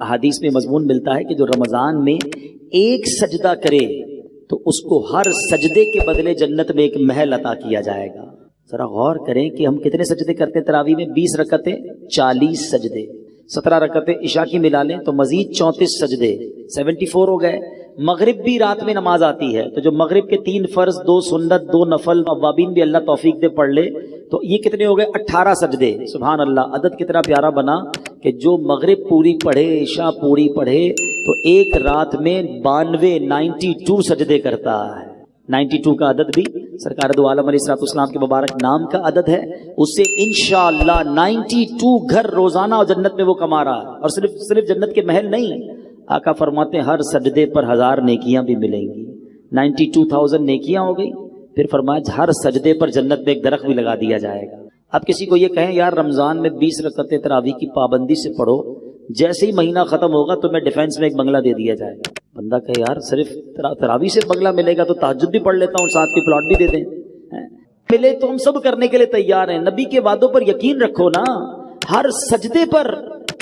अहादीस में मजमून मिलता है कि जो रमजान में एक सजदा करे तो उसको हर सजदे के बदले जन्नत में एक महल अता किया जाएगा। जरा गौर करें कि हम कितने सजदे करते हैं तरावी में, 20 रकतें 40 सजदे, 17 रकतें इशा की मिला लें तो मजीद 34 सजदे, 74 हो गए। मगरिब भी रात में नमाज आती है तो जो मगरिब के 3 फर्ज, 2 सुन्नत, 2 नफल, अवाबीन भी अल्लाह तौफीक दे पढ़ ले तो ये कितने हो गए, 18 सजदे। सुभान अल्लाह, अदद कितना प्यारा बना कि जो मगरिब पूरी पढ़े, इशा पूरी पढ़े तो एक रात में 92 सजदे करता है। 92 का अदद भी सरकार दो आलम अलैहिस्सलाम के मुबारक नाम का अदद है। उससे इंशाअल्लाह 92 घर रोजाना और जन्नत में वो कमा रहा है। और सिर्फ जन्नत के महल नहीं, आका फरमाते हैं हर सजदे पर 1000 नेकियां भी मिलेंगी। 92,000 नेकियां हो गई। फिर फरमाया हर सजदे पर जन्नत में एक दरख्त भी लगा दिया जाएगा। अब किसी को ये कहें यार रमजान में 20 रकअतें तरावी की पाबंदी से पढ़ो, जैसे ही महीना खत्म होगा तो मैं डिफेंस में एक बंगला दे दिया जाएगा। बंदा कहे यार सिर्फ तरावी से बंगला मिलेगा तो तहज्जुद भी पढ़ लेता हूँ, साथ की प्लॉट भी दे दें। मिले तो हम सब करने के लिए तैयार हैं। नबी के वादों पर यकीन रखो ना, हर सजदे पर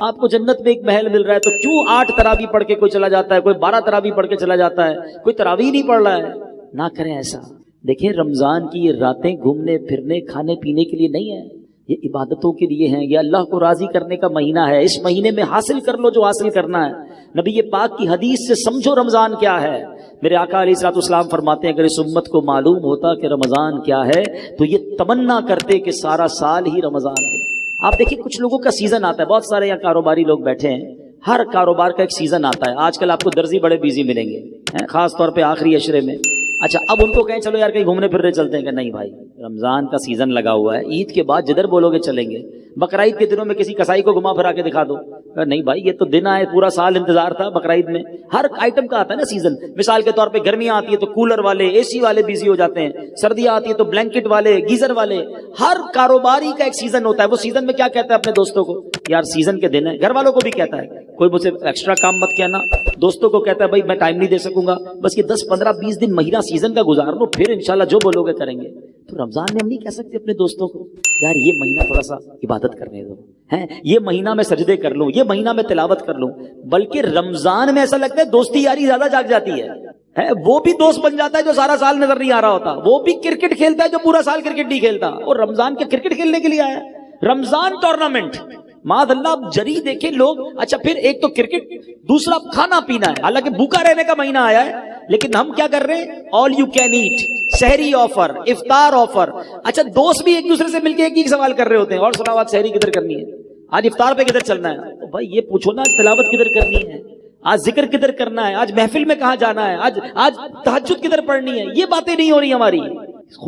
आपको जन्नत में एक महल मिल रहा है। तो क्यों 8 तरावी पढ़ के कोई चला जाता है, कोई 12 तरावी पढ़ के चला जाता है, कोई तरावी नहीं पढ़ रहा है। ना करें ऐसा। देखें रमजान की ये रातें घूमने फिरने खाने पीने के लिए नहीं है, ये इबादतों के लिए हैं। ये अल्लाह को राजी करने का महीना है। इस महीने में हासिल कर लो जो हासिल करना है। नबी ये पाक की हदीस से समझो रमजान क्या है। मेरे आका अलैहिस्सलाम फरमाते हैं अगर इस उम्मत को मालूम होता कि रमजान क्या है तो ये तमन्ना करते कि सारा साल ही रमजान हो। आप देखिए कुछ लोगों का सीजन आता है, बहुत सारे यहाँ कारोबारी लोग बैठे हैं, हर कारोबार का एक सीजन आता है। आजकल आपको दर्जी बड़े बिजी मिलेंगे, खास तौर पे आखिरी अशरे में। अच्छा, अब उनको कहें चलो यार कहीं घूमने फिरने चलते हैं, कि नहीं भाई रमजान का सीजन लगा हुआ है, ईद के बाद जिधर बोलोगे चलेंगे। बकरीद के दिनों में किसी कसाई को घुमा फिरा के दिखा दो, नहीं भाई ये तो दिन आए, पूरा साल इंतजार था। बकरीद में हर आइटम का आता है ना सीजन। मिसाल के तौर पे गर्मियां आती है तो कूलर वाले, एसी वाले बिजी हो जाते हैं, सर्दियां आती है तो ब्लैंकेट वाले, गीजर वाले। हर कारोबारी का एक सीजन होता है। वो सीजन में क्या कहता है अपने दोस्तों को, यार सीजन के दिन है। घर वालों को भी कहता है, कोई मुझसे एक्स्ट्रा काम मत कहना। दोस्तों को कहता है भाई मैं टाइम नहीं दे सकूंगा, बस ये 10, 15, 20 दिन महीना सीजन का गुजार लो, फिर इंशाल्लाह जो बोलोगे करेंगे। तो रमजान में हम नहीं कह सकते अपने दोस्तों को यार ये महीना थोड़ा सा इबादत करने दो, हैं ये महीना में सजदे कर लूं, ये महीना में तिलावत कर लूं। बल्कि रमजान में ऐसा लगता है दोस्ती यारी ज्यादा जाग जाती है। वो भी दोस्त बन जाता है जो सारा साल नजर नहीं आ रहा होता। वो भी क्रिकेट खेलता है जो पूरा साल क्रिकेट नहीं खेलता, और रमजान के क्रिकेट खेलने के लिए आया। रमजान टूर्नामेंट मादअल्लाह आप जरी देखें लोग। अच्छा फिर एक तो क्रिकेट, दूसरा खाना पीना है। हालांकि भूखा रहने का महीना आया है, लेकिन हम क्या कर रहे हैं, ऑल यू कैन ईट, सहरी ऑफर, इफ्तार ऑफर। अच्छा दोस्त भी एक दूसरे से मिलकर एक ही सवाल कर रहे होते हैं, और सुनाओ आज सहरी किधर करनी है, आज इफ्तार पे किधर चलना है। तो भाई ये पूछो ना आज तिलावत किधर करनी है, आज जिक्र किधर करना है, आज महफिल में कहां जाना है, आज तहज्जुद किधर पढ़नी है। ये बातें नहीं हो रही हमारी।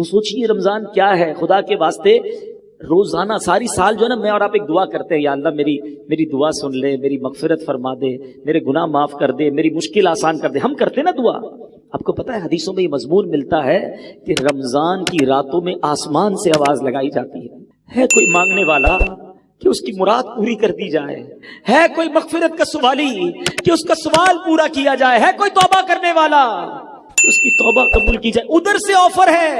सोचिए रमजान क्या है। खुदा के वास्ते रोजाना सारी साल जो है ना, मैं और आप एक दुआ करते हैं, या अल्लाह मेरी दुआ सुन ले, मेरी मगफिरत फरमा दे, मेरे गुनाह माफ कर दे, मेरी मुश्किल आसान कर दे। हम करते ना दुआ। आपको पता है हदीसों में ये मजमून मिलता है कि रमजान की रातों में आसमान से आवाज लगाई जाती है कोई मांगने वाला कि उसकी मुराद पूरी कर दी जाए, है कोई मगफिरत का सवाली कि उसका सवाल पूरा किया जाए, है कोई तौबा करने वाला कि उसकी तौबा कबूल की जाए। उधर से ऑफर है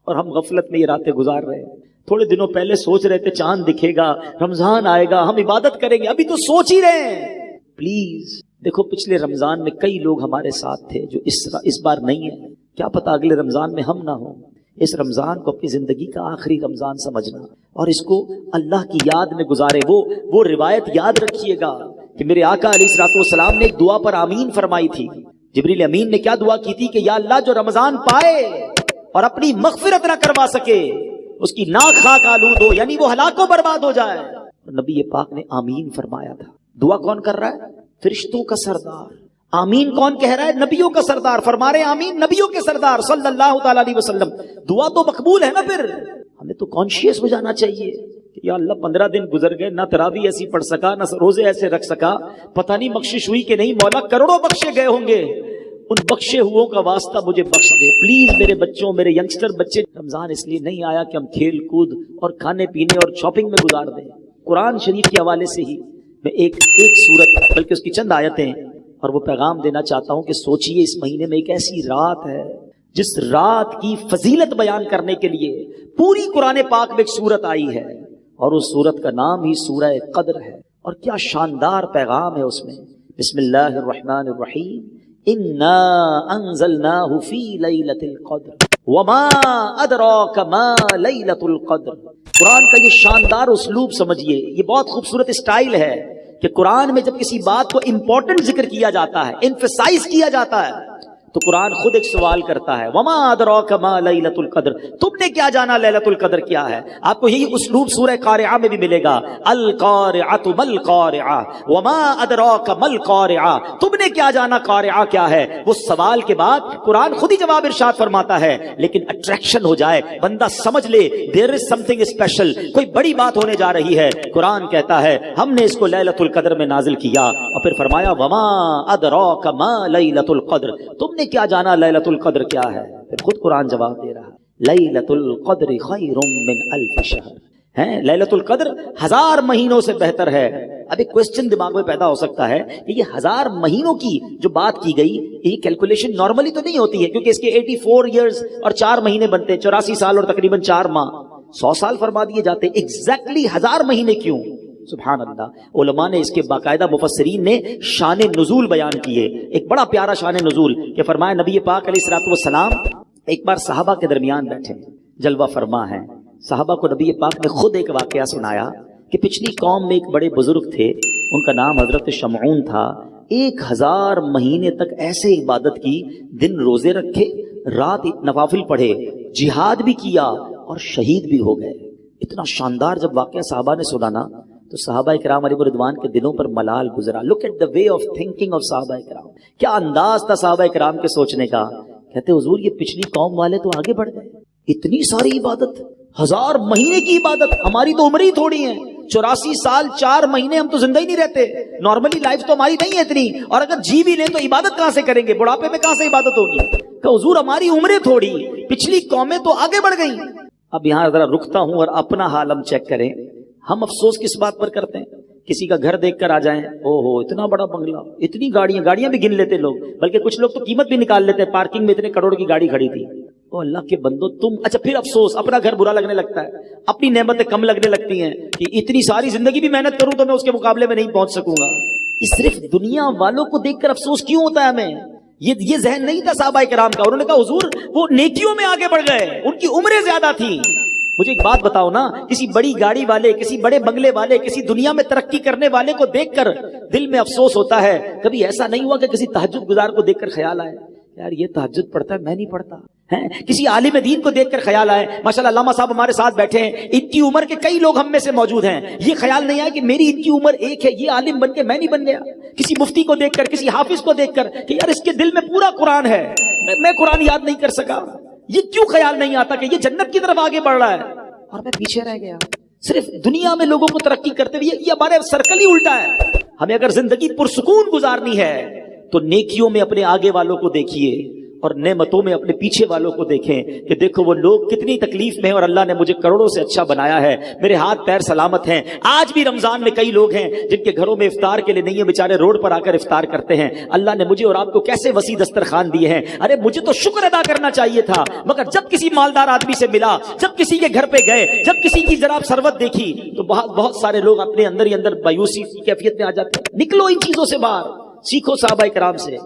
और हम गफलत में ये रातें गुजार रहे हैं। थोड़े दिनों पहले सोच रहे थे चांद दिखेगा, रमजान आएगा, हम इबादत करेंगे, अभी तो सोच ही रहे हैं। प्लीज देखो पिछले रमजान में कई लोग हमारे साथ थे जो इस बार नहीं है। क्या पता अगले रमजान में हम ना हो। इस रमजान को अपनी जिंदगी का आखिरी रमजान समझना और इसको अल्लाह की याद में गुजारे। वो रिवायत याद रखिएगा कि मेरे आका अलैहिस्सलाम ने एक दुआ पर आमीन फरमाई थी। जिब्रील अमीन ने क्या दुआ की थी कि या अल्लाह जो रमजान पाए और अपनी मगफिरत ना करवा सके उसकी नाक खाक आलूद हो, यानी वो हलाको बर्बाद हो जाए। नबी पाक ने आमीन फरमाया था। दुआ कौन कर रहा है, फरिश्तों का सरदार। आमीन कौन कह रहा है, नबियों का सरदार। फरमा रहे आमीन नबियों के सरदार सल्लल्लाहु ताला अलैहि वसल्लम। दुआ तो मकबूल है ना। फिर हमें तो कॉन्शियस हो जाना चाहिए कि या अल्लाह 15 दिन गुजर गए, ना तरावी ऐसी पढ़ सका, ना रोजे ऐसे रख सका, पता नहीं बख्शिश हुई कि नहीं। मौला करोड़ों बख्शे गए होंगे, उन बख्शे हुओं का वास्ता मुझे बख्श दे प्लीज। मेरे बच्चों, मेरे यंगस्टर बच्चे, रमजान इसलिए नहीं आया कि हम खेल कूद और खाने पीने और शॉपिंग में गुजार दें। कुरान शरीफ के हवाले से ही मैं एक सूरत बल्कि उसकी चंद आयतें और वो पैगाम देना चाहता हूं कि सोचिए इस महीने में एक ऐसी रात है जिस रात की फजीलत बयान करने के लिए पूरी कुरान पाक में एक सूरत आई है और उस सूरत का नाम ही सूरह कद्र है। اور کیا شاندار پیغام ہے اس میں. بسم اللہ الرحمن الرحیم. انا انزلناہ فی لیلۃ القدر وما ادراک ما لیلۃ القدر. قرآن کا یہ شاندار اسلوب سمجھیے, یہ بہت خوبصورت اسٹائل ہے کہ قرآن میں جب کسی بات کو امپورٹنٹ ذکر کیا جاتا ہے, ایمفسائز کیا جاتا ہے, تو قرآن خود ایک سوال کرتا ہے, وما ادراک ما لیلۃ القدر, تم نے کیا جانا لیلۃ القدر کیا ہے. آپ کو یہی اسلوب سورہ قارعہ میں بھی ملے گا, القارعۃ مل قارعہ وما ادراک مل قارعہ, تم نے کیا جانا قارعہ کیا ہے. وہ سوال کے بعد قرآن خود ہی جواب ارشاد فرماتا ہے, لیکن اٹریکشن ہو جائے, بندہ سمجھ لے دیر از سم تھنگ اسپیشل, کوئی بڑی بات ہونے جا رہی ہے. قرآن کہتا ہے ہم نے اس کو لیلۃ القدر میں نازل کیا, اور پھر فرمایا وما ادراک ما لیلۃ القدر, تم نے کیا جانا لیلۃ القدر کیا ہے. پھر خود قرآن جواب دے رہا ہے, لیلۃ القدر خیر من الف شہر. ہیں لیلۃ القدر 1000 مہینوں سے بہتر ہے. اب ایک کوسچن دماغ میں پیدا ہو سکتا ہے کہ یہ 1000 مہینوں کی جو بات کی گئی, یہ کیلکولیشن نارملی تو نہیں ہوتی ہے, کیونکہ اس کے 84 ایئرز اور 4 مہینے بنتے ہیں, 84 سال اور تقریباً 4 ماہ, 100 سال فرما دیے جاتے. ایگزیکٹلی 1000 مہینے کیوں؟ سبحان اللہ. علماء نے اس کے باقاعدہ مفسرین نے شان نزول بیان کیے, ایک بڑا پیارا شان نزول کہ فرمایا نبی پاک علیہ الصلوۃ والسلام ایک بار صحابہ کے درمیان بیٹھے, جلوہ فرما ہے. صحابہ کو نبی پاک نے خود ایک واقعہ سنایا کہ پچھلی قوم میں ایک بڑے بزرگ تھے, ان کا نام حضرت شمعون تھا. 1000 مہینے تک ایسے عبادت کی, دن روزے رکھے, رات نوافل پڑھے, جہاد بھی کیا اور شہید بھی ہو گئے. اتنا شاندار جب واقعہ صحابہ نے سنا نا, تو صحابہ کرام علیہ رضوان کے دلوں پر ملال گزرا. Look at the way of thinking of صحابہ کرام, کیا انداز تھا صحابہ کرام کے سوچنے کا. کہتے حضور یہ پچھلی قوم والے تو آگے بڑھ گئے, اتنی ساری عبادت, 1000 مہینے کی عبادت, ہماری تو عمر ہی تھوڑی ہے, 84 سال 4 مہینے ہم تو زندہ ہی نہیں رہتے, نارملی لائف تو ہماری نہیں ہے اتنی, اور اگر جی بھی لیں تو عبادت کہاں سے کریں گے, بڑھاپے میں کہاں سے عبادت ہوگی. کہ حضور ہماری عمریں تھوڑی, پچھلی قومیں تو آگے بڑھ گئی. اب یہاں ذرا رکتا ہوں اور اپنا حال ہم چیک کریں. ہم افسوس کس بات پر کرتے ہیں؟ کسی کا گھر دیکھ کر آ جائیں, او ہو اتنا بڑا بنگلہ, اتنی گاڑیاں بھی گن لیتے لوگ, بلکہ کچھ لوگ تو قیمت بھی نکال لیتے ہیں, پارکنگ میں اتنے کروڑ کی گاڑی کھڑی تھی. او اللہ کے بندو تم, اچھا پھر افسوس, اپنا گھر برا لگنے لگتا ہے, اپنی نعمتیں کم لگنے لگتی ہیں کہ اتنی ساری زندگی بھی محنت کروں تو میں اس کے مقابلے میں نہیں پہنچ سکوں گا. یہ صرف دنیا والوں کو دیکھ کر افسوس کیوں ہوتا ہے ہمیں؟ یہ ذہن نہیں تھا صحابہ کرام کا. انہوں نے کہا حضور وہ نیکیوں میں آگے بڑھ گئے, ان کی عمریں زیادہ تھیں. مجھے ایک بات بتاؤ نا, کسی بڑی گاڑی والے, کسی بڑے بنگلے والے, کسی دنیا میں ترقی کرنے والے کو دیکھ کر دل میں افسوس ہوتا ہے. کبھی ایسا نہیں ہوا کہ کسی تہجد گزار کو دیکھ کر خیال آئے یار یہ تہجد پڑھتا ہے میں نہیں پڑھتا ہے؟ کسی عالم دین کو دیکھ کر خیال آئے, ماشاءاللہ علامہ صاحب ہمارے ساتھ بیٹھے ہیں, ان کی عمر کے کئی لوگ ہم میں سے موجود ہیں, یہ خیال نہیں آیا کہ میری ان کی عمر ایک ہے, یہ عالم بن کے میں نہیں بن گیا. کسی مفتی کو دیکھ کر, کسی حافظ کو دیکھ کر کہ یار اس کے دل میں پورا قرآن ہے, میں قرآن یاد نہیں کر سکا, یہ کیوں خیال نہیں آتا کہ یہ جنت کی طرف آگے بڑھ رہا ہے اور میں پیچھے رہ گیا. صرف دنیا میں لوگوں کو ترقی کرتے ہوئے, یہ ہمارے سرکل ہی الٹا ہے. ہمیں اگر زندگی پرسکون گزارنی ہے تو نیکیوں میں اپنے آگے والوں کو دیکھیے اور نعمتوں میں اپنے پیچھے والوں کو دیکھیں کہ دیکھو وہ لوگ کتنی تکلیف میں ہیں اور اللہ نے مجھے کروڑوں سے اچھا بنایا ہے, میرے ہاتھ پیر سلامت ہیں. آج بھی رمضان میں کئی لوگ ہیں جن کے گھروں میں افطار کے لیے نہیں ہے, بیچارے روڈ پر آ کر افطار کرتے ہیں. اللہ نے مجھے اور آپ کو کیسے وسیع دسترخوان دیے ہیں. ارے مجھے تو شکر ادا کرنا چاہیے تھا, مگر جب کسی مالدار آدمی سے ملا, جب کسی کے گھر پہ گئے, جب کسی کی ذرا ثروت دیکھی تو بہت سارے لوگ اپنے اندر ہی اندر مایوسی کی کیفیت میں آ جاتے ہیں. نکلو ان چیزوں سے باہر, سیکھو صحابہ کرام سے.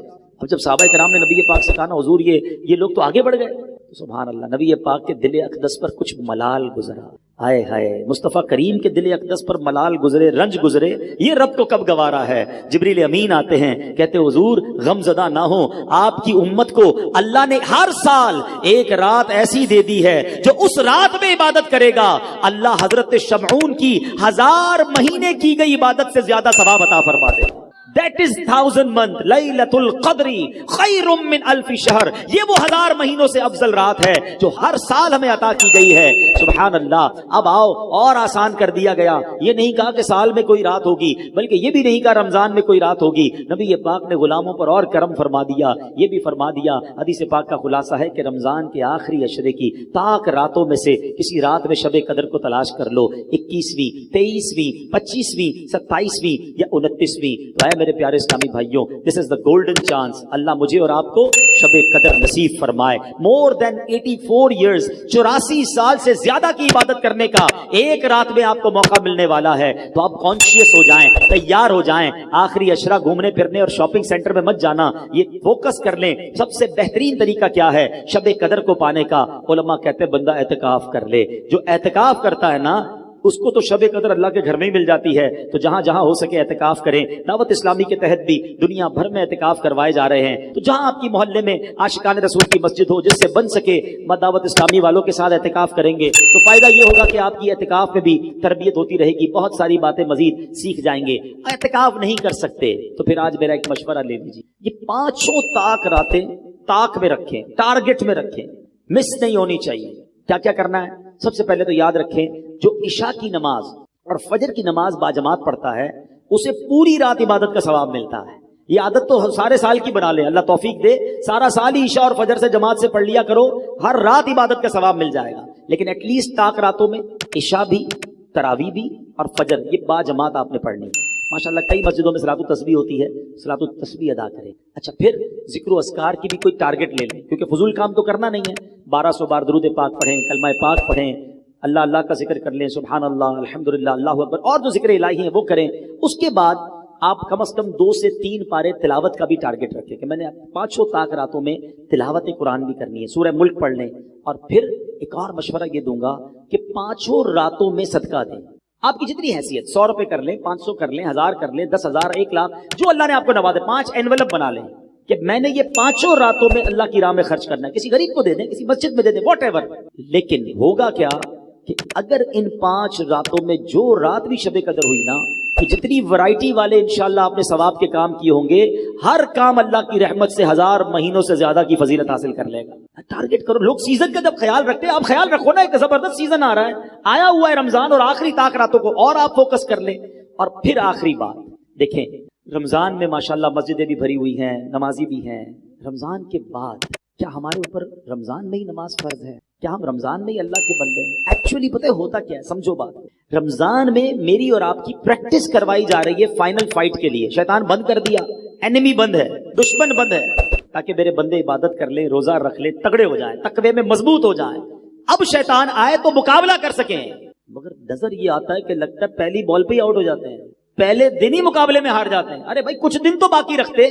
اب جب صحابہ کرام نے نبی پاک سے کہا نا حضور یہ لوگ تو آگے بڑھ گئے, تو سبحان اللہ نبی پاک کے دل اقدس پر کچھ ملال گزرا. ہائے ہائے, مصطفیٰ کریم کے دل اقدس پر ملال گزرے, رنج گزرے, یہ رب کو کب گوارا ہے. جبریل امین آتے ہیں, کہتے حضور غم زدہ نہ ہو, آپ کی امت کو اللہ نے ہر سال ایک رات ایسی دے دی ہے جو اس رات میں عبادت کرے گا اللہ حضرت شمعون کی 1000 مہینے کی گئی عبادت سے زیادہ ثواب عطا فرما دے. That is 1000 month, لیلۃ القدر خیر من الف شہر. یہ وہ 1000 مہینوں سے افضل رات ہے جو ہر سال ہمیں عطا کی گئی ہے. سبحان اللہ. اب آؤ اور آسان کر دیا گیا, یہ نہیں کہا کہ سال میں کوئی رات ہوگی, بلکہ یہ بھی نہیں کہا رمضان میں کوئی رات ہوگی. نبی پاک نے غلاموں پر اور کرم فرما دیا, یہ بھی فرما دیا. حدیث پاک کا خلاصہ ہے کہ رمضان کے آخری عشرے کی پاک راتوں میں سے کسی رات میں شب قدر کو تلاش کر لو, 21ویں 23ویں 25ویں 27ویں یا 29ویں. میرے پیارے اسلامی بھائیوں, دس از دا گولڈن چانس. اللہ مجھے اور آپ کو शब कदर नसीब फरमाए। मोर देन 84 years, 84 साल से ज्यादा की इबादत करने का एक रात में आपको मौका मिलने वाला है, तो आप कॉन्शियस हो जाएं, तैयार हो जाएं। आखिरी अशरा घूमने फिरने और शॉपिंग सेंटर में मत जाना, ये फोकस कर लें। सबसे बेहतरीन तरीका क्या है शब कदर को पाने का? उलमा कहते हैं बंदा एतकाफ कर ले। जो एतकाफ करता है ना, उसको तो शब कदर अल्लाह के घर में ही मिल जाती है। तो जहां जहां हो सके एहतिकाफ करें। दावत इस्लामी के तहत भी दुनिया भर में एहतिकाफ करवाए जा रहे हैं। तो जहां आपकी मोहल्ले में आशिकान रसूल की मस्जिद हो, जिससे बन सके, दावत इस्लामी वालों के साथ एहतिकाफ करेंगे तो फायदा ये होगा कि आपकी एहतिकाफ में भी तरबियत होती रहेगी, बहुत सारी बातें मजीद सीख जाएंगे। एहतिकाफ नहीं कर सकते तो फिर आज मेरा एक मशवरा ले लीजिए, ये 5 ताक रातें ताक में रखें, टारगेट में रखें, मिस नहीं होनी चाहिए। क्या क्या करना है? सबसे पहले तो याद रखें, जो इशा की नमाज और फजर की नमाज बाजमात पढ़ता है उसे पूरी रात इबादत का सवाब मिलता है। ये आदत तो सारे साल की बना ले, अल्लाह तौफीक दे, सारा साल ही इशा और फजर से जमात से पढ़ लिया करो, हर रात इबादत का सवाब मिल जाएगा। लेकिन एटलीस्ट ताक रातों में इशा भी, तरावी भी और फजर ये बाजमात आपने पढ़नी है। माशाल्लाह कई मस्जिदों में सलातु तस्बीह होती है, सलातु तस्बीह अदा करें। अच्छा, फिर जिक्र अस्कार की भी कोई टारगेट ले लें, क्योंकि फजूल काम तो करना नहीं है। 1200 बार दुरूद पाक पढ़ें, कलमा पाक पढ़ें, अल्लाह अल्लाह का जिक्र कर लें, सुभान अल्लाह, अल्हम्दुलिल्लाह, अल्लाहु अकबर, और जो जिक्र इलाही है वो करें। उसके बाद आप कम से कम 2 से 3 पारे तिलावत का भी टारगेट रखें कि मैंने 5 ताक रातों में तिलावत कुरान भी करनी है, सूरह मुल्क पढ़ लें। और फिर एक और मशवरा ये दूंगा कि 5 रातों में सदका दें। आपकी जितनी हैसियत, 100 रुपए कर लें, 500 कर लें, 1000 कर लें, 10,000, 1 लाख, जो अल्लाह ने आपको नवाजे, 5 एनवेलप बना लें कि मैंने ये 5 रातों में अल्लाह की राह में खर्च करना है। किसी गरीब को दे दें, किसी मस्जिद में दे दें, व्हाटएवर। लेकिन होगा क्या कि अगर इन 5 रातों में जो रात भी शब कदर हुई ना, कि जितनी वैरायटी वाले इंशाल्लाह आपने सवाब के काम किए होंगे, हर काम अल्लाह की रहमत से 1000 महीनों से ज्यादा की फजीलत हासिल कर लेगा। टारगेट करो। लोग सीजन का जब ख्याल रखते हैं, आप ख्याल रखो ना, एक जबरदस्त सीजन आ रहा है, आया हुआ है रमजान, और आखिरी ताक रातों को और आप फोकस कर लें। और फिर आखिरी बात देखें, रमजान में माशाल्लाह मस्जिदें भी भरी हुई हैं, नमाजी भी हैं। रमजान के बाद क्या हमारे ऊपर रमजान में ही नमाज फर्ज है? क्या हम रमजान में ही अल्लाह के बंदे हैं? एक्चुअली पता है होता क्या है, समझो बात। रमजान में मेरी और आपकी प्रैक्टिस करवाई जा रही है फाइनल फाइट के लिए। शैतान बंद कर दिया, एनिमी बंद है, दुश्मन बंद है, ताकि मेरे बंदे इबादत कर ले, रोजा रख ले, तगड़े हो जाए, तकवे में मजबूत हो जाए। अब शैतान आए तो मुकाबला कर सकें। मगर नजर ये आता है कि लगता है पहली बॉल पे ही आउट हो जाते हैं, पहले दिन ही मुकाबले में हार जाते हैं। अरे भाई कुछ दिन तो बाकी रखते,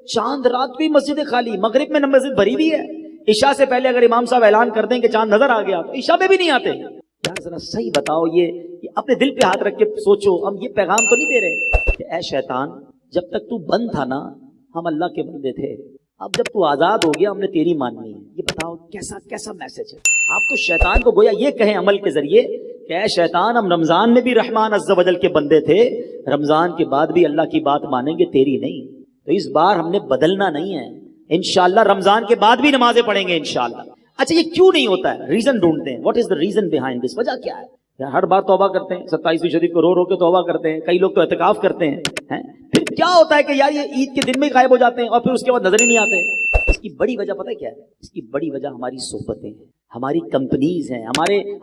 चांद रात भी मस्जिदें खाली, मगरिब में मस्जिद भरी भी है। ईशा से पहले अगर इमाम साहब ऐलान कर दें कि चांद नजर आ गया, तो ईशा में भी नहीं आते। यार जरा सही बताओ, ये अपने दिल पे हाथ रख के सोचो, हम ये पैगाम तो नहीं दे रहे कि ऐ शैतान, जब तक तू बंद था ना हम अल्लाह के बंदे थे, अब जब तू आजाद हो गया हमने तेरी माननी है। ये बताओ कैसा कैसा मैसेज है। आप तो शैतान को गोया ये कहें अमल के जरिए कि ऐ शैतान, हम रमजान में भी रहमान अज़्ज़ वजल के बंदे थे, रमजान के बाद भी अल्लाह की बात मानेंगे, तेरी नहीं। तो इस बार हमने बदलना नहीं है, इंशाअल्लाह रमजान के बाद भी नमाजें पढ़ेंगे इंशाअल्लाह। अच्छा, ये क्यों नहीं होता है? रीजन ढूंढते हैं। What is the reason behind this? वजह क्या है? हर बार तौबा करते हैं, 27वीं शरीफ को रो रो के तौबा करते हैं, कई लोग तो एहतिकाफ करते हैं। फिर क्या होता है कि यार ये ईद के दिन में गायब हो जाते हैं और फिर उसके बाद नजर ही नहीं आते। इसकी बड़ी वजह पता है क्या है? इसकी बड़ी वजह हमारी सोहबतें हैं, हमारी कंपनीज हैं,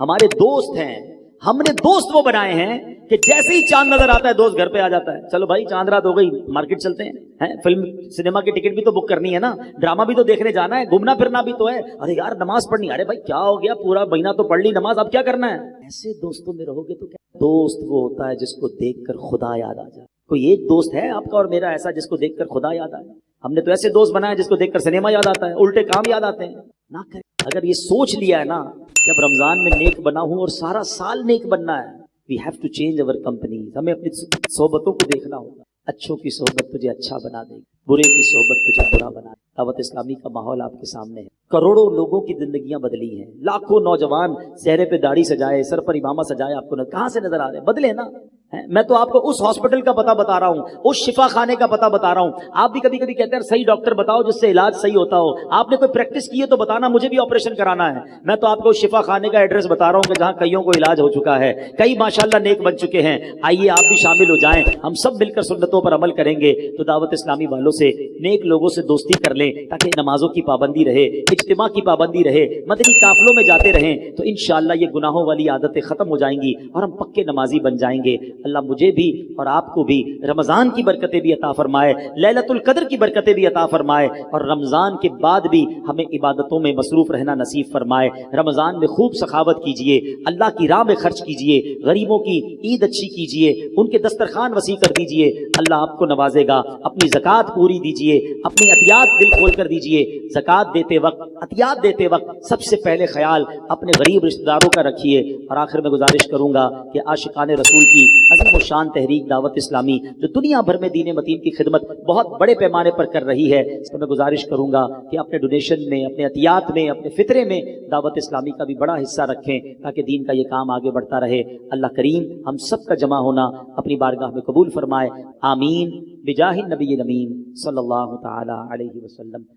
हमारे दोस्त हैं। हमने दोस्त वो बनाए हैं कि जैसे ही चांद नजर आता है दोस्त घर पे आ जाता है, चलो भाई चांद रात हो गई, मार्केट चलते हैं, फिल्म सिनेमा की टिकट भी तो बुक करनी है ना, ड्रामा भी तो देखने जाना है, घूमना फिरना भी तो है, अरे यार नमाज पढ़नी, अरे भाई क्या हो गया, पूरा महीना तो पढ़ ली नमाज, अब क्या करना है? ऐसे दोस्तों में रहोगे तो क्या? दोस्त वो होता है जिसको देखकर खुदा याद आ जाए। कोई एक दोस्त है आपका और मेरा ऐसा जिसको देखकर खुदा याद आए? हमने तो ऐसे दोस्त बनाए जिसको देखकर सिनेमा याद आता है, उल्टे काम याद आते हैं। ना करें। अगर ये सोच लिया है ना कि अब रमजान में नेक बना हूं और सारा साल नेक बनना है, we have to change our company. हमें अपनी सोहबतों को देखना होगा। अच्छों की सोहबत तुझे अच्छा बना देगी, बुरे की सोहबत तुझे बुरा बना देगी। दावत इस्लामी का माहौल आपके सामने है। करोड़ों लोगों की जिंदगियां बदली हैं, लाखों नौजवान चेहरे पे दाढ़ी सजाए, सर पर इमामा सजाए, आपको कहां से नजर आ रहे हैं? बदले ना। मैं तो आपको उस हॉस्पिटल का पता बता रहा हूं, उस शिफा खाने का पता बता रहा हूं। आप भी कभी कभी कहते हैं सही डॉक्टर बताओ जिससे इलाज सही होता हो। आपने कोई प्रैक्टिस की है तो बताना, मुझे भी ऑपरेशन कराना है। मैं तो आपको शिफा खाने का एड्रेस बता रहा हूं कि जहां कईयों को इलाज हो चुका है, कई माशाल्लाह नेक बन चुके हैं। आइए आप भी शामिल हो जाएं, हम सब मिलकर सुन्नतों पर अमल करेंगे तो दावत इस्लामी वालों से, नेक लोगों से दोस्ती कर लें ताकि नमाजों की पाबंदी रहे, इज्तिमा की पाबंदी रहे, मदनी काफिलों में जाते रहें तो इंशाअल्लाह ये गुनाहों वाली आदतें खत्म हो जाएंगी और हम पक्के नमाजी बन जाएंगे। اللہ مجھے بھی اور آپ کو بھی رمضان کی برکتیں بھی عطا فرمائے، لیلۃ القدر کی برکتیں بھی عطا فرمائے، اور رمضان کے بعد بھی ہمیں عبادتوں میں مصروف رہنا نصیب فرمائے۔ رمضان میں خوب سخاوت کیجئے، اللہ کی راہ میں خرچ کیجئے، غریبوں کی عید اچھی کیجئے، ان کے دسترخوان وسیع کر دیجئے، اللہ آپ کو نوازے گا۔ اپنی زکوٰۃ پوری دیجئے، اپنی عطیات دل کھول کر دیجئے۔ زکوٰۃ دیتے وقت، عطیات دیتے وقت سب سے پہلے خیال اپنے غریب رشتہ داروں کا رکھیے۔ اور آخر میں گزارش کروں گا کہ عاشقان رسول کی عظیم و شان تحریک دعوت اسلامی جو دنیا بھر میں دین متین کی خدمت بہت بڑے پیمانے پر کر رہی ہے، اس کو میں گزارش کروں گا کہ اپنے ڈونیشن میں، اپنے عطیات میں، اپنے فطرے میں دعوت اسلامی کا بھی بڑا حصہ رکھیں تاکہ دین کا یہ کام آگے بڑھتا رہے۔ اللہ کریم ہم سب کا جمع ہونا اپنی بارگاہ میں قبول فرمائے، آمین بجاہ النبی الامین صلی اللہ تعالی علیہ وسلم۔